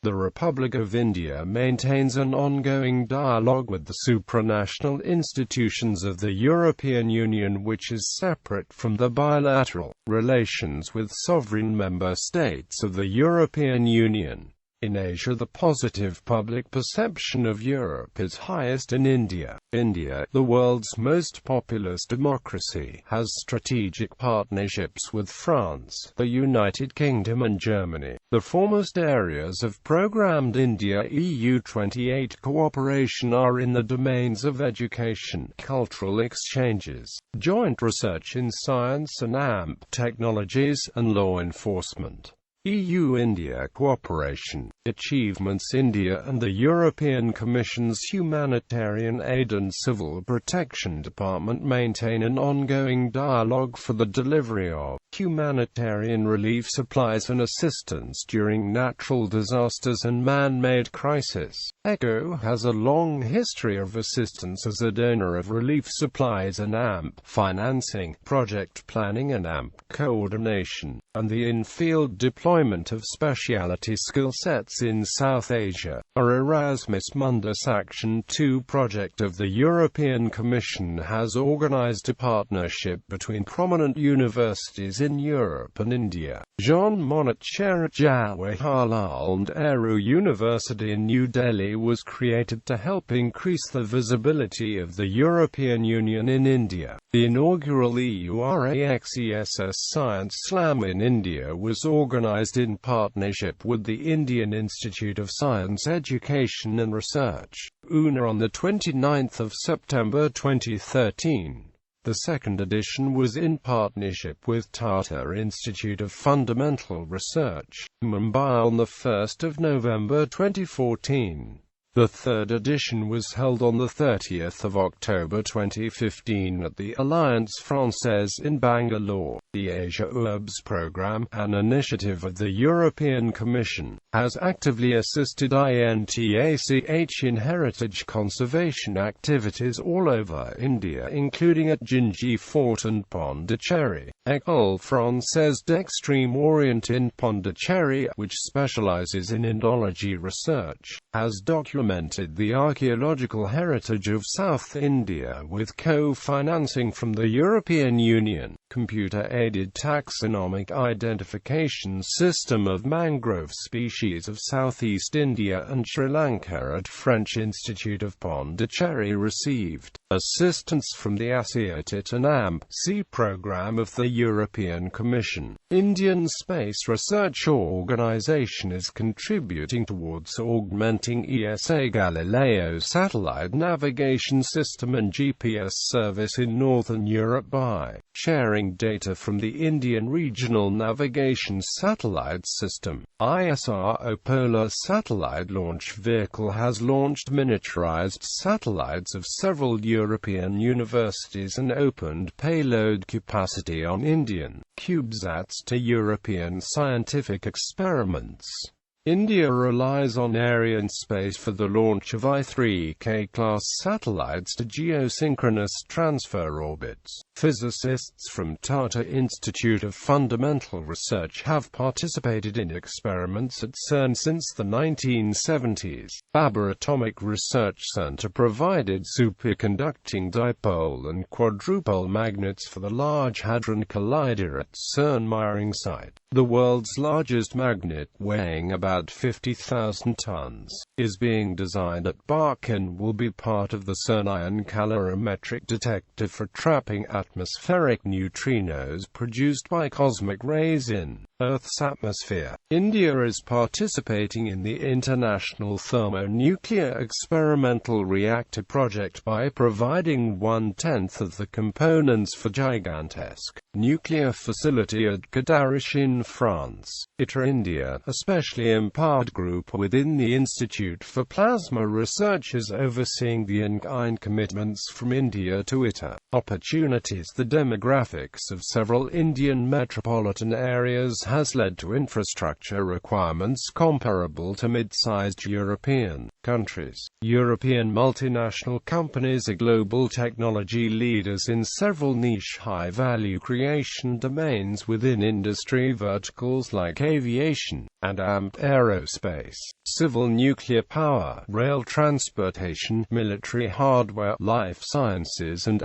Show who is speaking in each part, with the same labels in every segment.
Speaker 1: The Republic of India maintains an ongoing dialogue with the supranational institutions of the European Union, which is separate from the bilateral relations with sovereign member states of the European Union. In Asia, the positive public perception of Europe is highest in India. India, the world's most populous democracy, has strategic partnerships with France, the United Kingdom and Germany. The foremost areas of programmed India-EU 28 cooperation are in the domains of education, cultural exchanges, joint research in science and AMP technologies, and law enforcement. EU-India cooperation achievements. India and the European Commission's Humanitarian Aid and Civil Protection Department maintain an ongoing dialogue for the delivery of humanitarian relief supplies and assistance during natural disasters and man-made crises. ECHO has a long history of assistance as a donor of relief supplies and AMP financing, project planning and AMP coordination, and the in-field deployment of specialty skill sets in South Asia. Our Erasmus Mundus Action 2 project of the European Commission has organized a partnership between prominent universities in Europe and India. Jean Monnet Jawaharlal Nehru University in New Delhi was created to help increase the visibility of the European Union in India. The inaugural EURAXESS Science Slam in India was organized in partnership with the Indian Institute of Science Education and Research, UNA, on 29 September 2013. The second edition was in partnership with Tata Institute of Fundamental Research, Mumbai, on 1 November 2014. The third edition was held on 30 October 2015 at the Alliance Française in Bangalore. The Asia Urbs program, an initiative of the European Commission, has actively assisted INTACH in heritage conservation activities all over India, including at Jinji Fort and Pondicherry. École Française d'Extrême Orient in Pondicherry, which specializes in Indology research, has documented the archaeological heritage of South India with co-financing from the European Union. Computer-aided taxonomic identification system of mangrove species of Southeast India and Sri Lanka at French Institute of Pondicherry received assistance from the ASIATIT and AMP-C program of the European Commission. Indian Space Research Organisation is contributing towards augmenting ESA Galileo satellite navigation system and GPS service in Northern Europe by sharing data from the Indian Regional Navigation Satellite System. ISRO Polar Satellite Launch Vehicle has launched miniaturized satellites of several European universities and opened payload capacity on Indian CubeSats to European scientific experiments. India relies on Arianespace for the launch of I-3K-class satellites to geosynchronous transfer orbits. Physicists from Tata Institute of Fundamental Research have participated in experiments at CERN since the 1970s. Babur Atomic Research Center provided superconducting dipole and quadrupole magnets for the Large Hadron Collider at CERN Meyering site. The world's largest magnet, weighing about 50,000 tons, is being designed at Bark and will be part of the CERN ion calorimetric detector for trapping atmospheric neutrinos produced by cosmic rays in Earth's atmosphere. India is participating in the International Thermonuclear Experimental Reactor project by providing 1/10 of the components for gigantesque nuclear facility at Cadarache in France. ITER India, a specially empowered group within the Institute for Plasma Research, is overseeing the in-kind commitments from India to ITER opportunities. The demographics of several Indian metropolitan areas has led to infrastructure requirements comparable to mid-sized European countries. European multinational companies are global technology leaders in several niche high-value creation domains within industry verticals like aviation, and aerospace, civil nuclear power, rail transportation, military hardware, life sciences and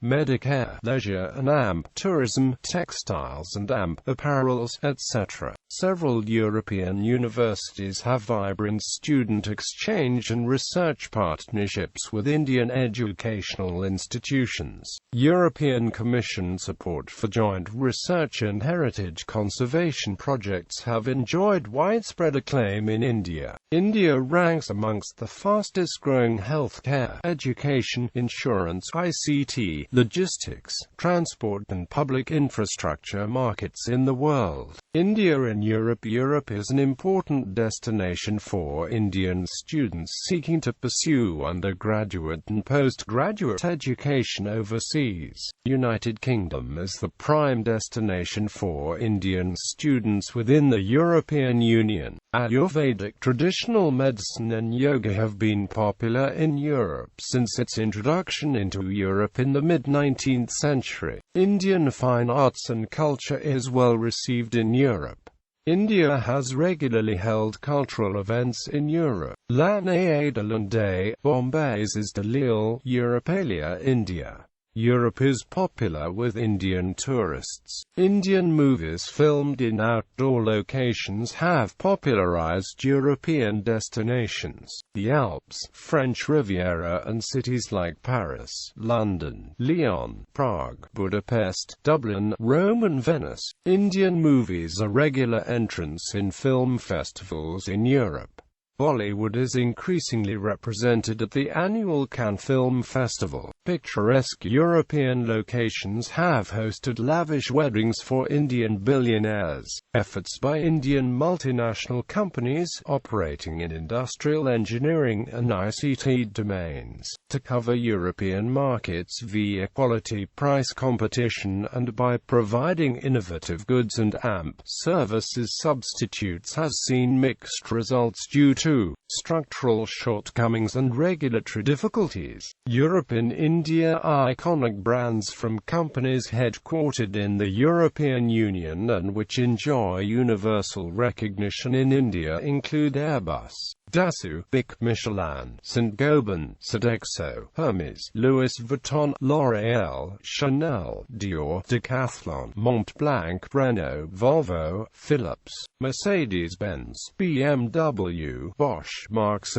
Speaker 1: Medicare, leisure and tourism, textiles and apparels, etc. Several European universities have vibrant student exchange and research partnerships with Indian educational institutions. European Commission support for joint research and heritage conservation projects have enjoyed widespread acclaim in India. India ranks amongst the fastest-growing healthcare, education, insurance, ICT, logistics, transport and public infrastructure markets in the world. India in Europe. Europe is an important destination for Indian students seeking to pursue undergraduate and postgraduate education overseas. United Kingdom is the prime destination for Indian students within the European Union. Ayurvedic traditional medicine and yoga have been popular in Europe since its introduction into Europe in the mid-19th century. Indian fine arts and culture is well received in Europe. India has regularly held cultural events in Europe. L'année de l'Inde, Bombay's is de l'île, Europalia, India. Europe is popular with Indian tourists. Indian movies filmed in outdoor locations have popularized European destinations. The Alps, French Riviera and cities like Paris, London, Lyon, Prague, Budapest, Dublin, Rome and Venice. Indian movies are regular entrants in film festivals in Europe. Bollywood is increasingly represented at the annual Cannes Film Festival. Picturesque European locations have hosted lavish weddings for Indian billionaires. Efforts by Indian multinational companies operating in industrial engineering and ICT domains to cover European markets via quality price competition and by providing innovative goods and services substitutes has seen mixed results due to structural shortcomings and regulatory difficulties. Europe and India. Iconic brands from companies headquartered in the European Union and which enjoy universal recognition in India include Airbus, Dassault, Bic, Michelin, Saint-Gobain, Sodexo, Hermes, Louis Vuitton, L'Oréal, Chanel, Dior, Decathlon, Montblanc, Renault, Volvo, Philips, Mercedes-Benz, BMW, Bosch, Marks &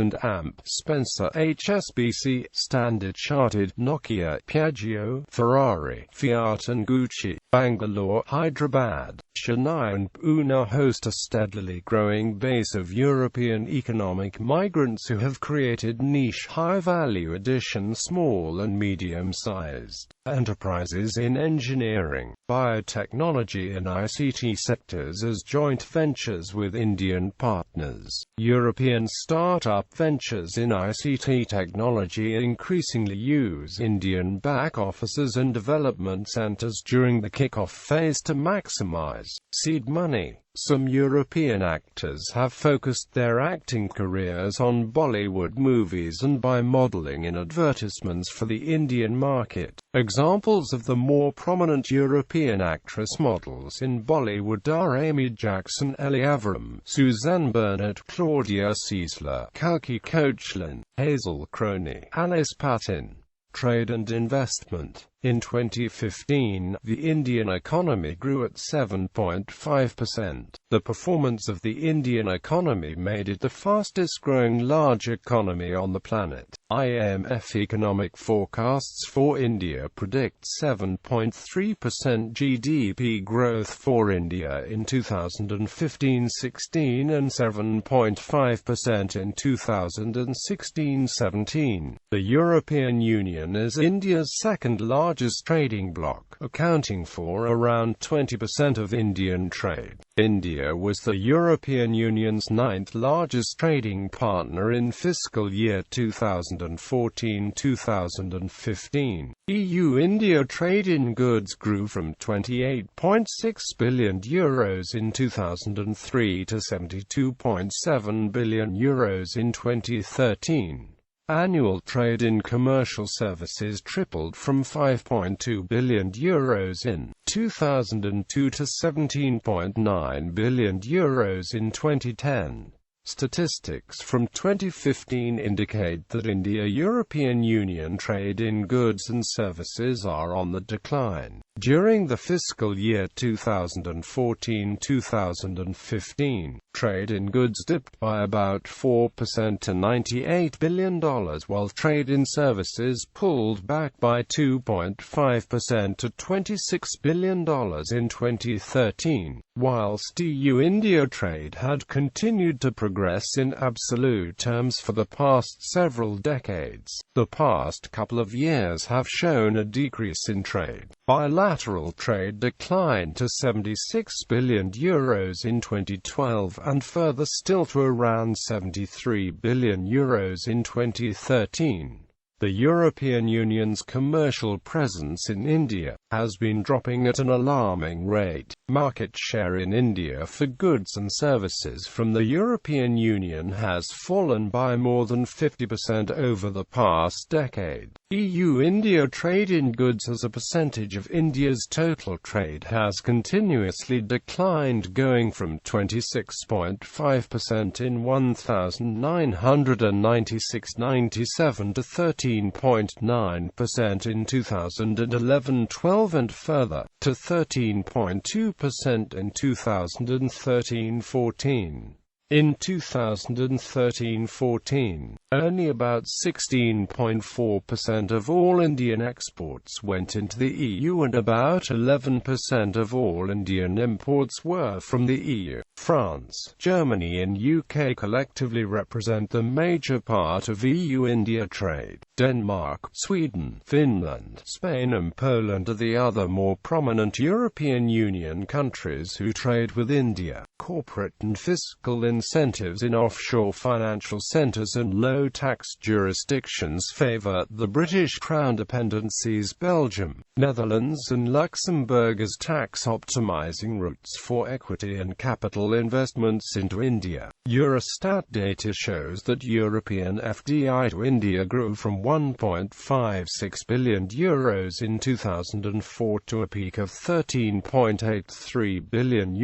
Speaker 1: Spencer, HSBC, Standard Chartered, Nokia, Piaggio, Ferrari, Fiat and Gucci. Bangalore, Hyderabad, Chennai and Pune host a steadily growing base of European economic migrants who have created niche high-value addition small and medium-sized enterprises in engineering, biotechnology and ICT sectors as joint ventures with Indian partners. European startup ventures in ICT technology increasingly use Indian back offices and development centers during the kick-off phase to maximize seed money. Some European actors have focused their acting careers on Bollywood movies and by modeling in advertisements for the Indian market. Examples of the more prominent European actress models in Bollywood are Amy Jackson, Ellie Avram, Suzanne Burnett, Claudia Ciesla, Kalki Koechlin, Hazel Crony, Alice Patin. Trade and investment. In 2015, the Indian economy grew at 7.5%. The performance of the Indian economy made it the fastest-growing large economy on the planet. IMF economic forecasts for India predict 7.3% GDP growth for India in 2015-16 and 7.5% in 2016-17. The European Union is India's second-largest trading bloc, accounting for around 20% of Indian trade. India was the European Union's ninth-largest trading partner in fiscal year 2014-2015. EU-India trade in goods grew from €28.6 billion in 2003 to €72.7 billion in 2013. Annual trade in commercial services tripled from €5.2 billion in 2002 to €17.9 billion in 2010. Statistics from 2015 indicate that India-European Union trade in goods and services are on the decline. During the fiscal year 2014-2015, trade in goods dipped by about 4% to $98 billion, while trade in services pulled back by 2.5% to $26 billion in 2013. Whilst EU-India trade had continued to progress in absolute terms for the past several decades, the past couple of years have shown a decrease in trade. Bilateral trade declined to €76 billion in 2012 and further still to around €73 billion in 2013. The European Union's commercial presence in India has been dropping at an alarming rate. Market share in India for goods and services from the European Union has fallen by more than 50% over the past decade. EU-India trade in goods as a percentage of India's total trade has continuously declined, going from 26.5% in 1996-97 to 13.9% in 2011-12 and further, to 13.2% in 2013-14. In 2013-14, only about 16.4% of all Indian exports went into the EU and about 11% of all Indian imports were from the EU. France, Germany and UK collectively represent the major part of EU-India trade. Denmark, Sweden, Finland, Spain and Poland are the other more prominent European Union countries who trade with India. Corporate and fiscal incentives in offshore financial centres and low-tax jurisdictions favour the British Crown dependencies Belgium, Netherlands and Luxembourg as tax-optimising routes for equity and capital investments into India. Eurostat data shows that European FDI to India grew from €1.56 billion in 2004 to a peak of €13.83 billion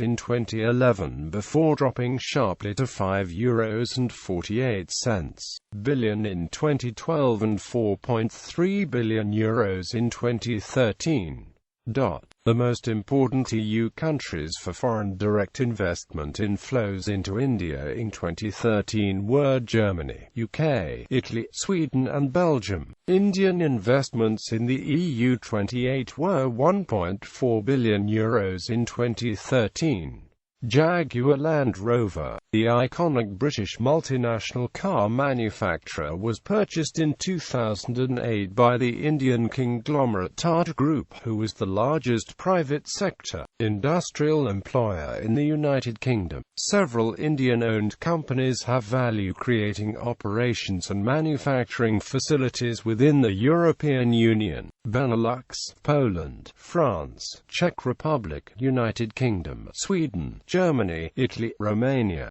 Speaker 1: in 2011 before dropping sharply to €5.48 billion in 2012 and €4.3 billion in 2013. The most important EU countries for foreign direct investment inflows into India in 2013 were Germany, UK, Italy, Sweden and Belgium. Indian investments in the EU 28 were €1.4 billion in 2013. Jaguar Land Rover, the iconic British multinational car manufacturer, was purchased in 2008 by the Indian conglomerate Tata Group, who was the largest private sector industrial employer in the United Kingdom. Several Indian-owned companies have value-creating operations and manufacturing facilities within the European Union, Benelux, Poland, France, Czech Republic, United Kingdom, Sweden, Germany, Italy, Romania,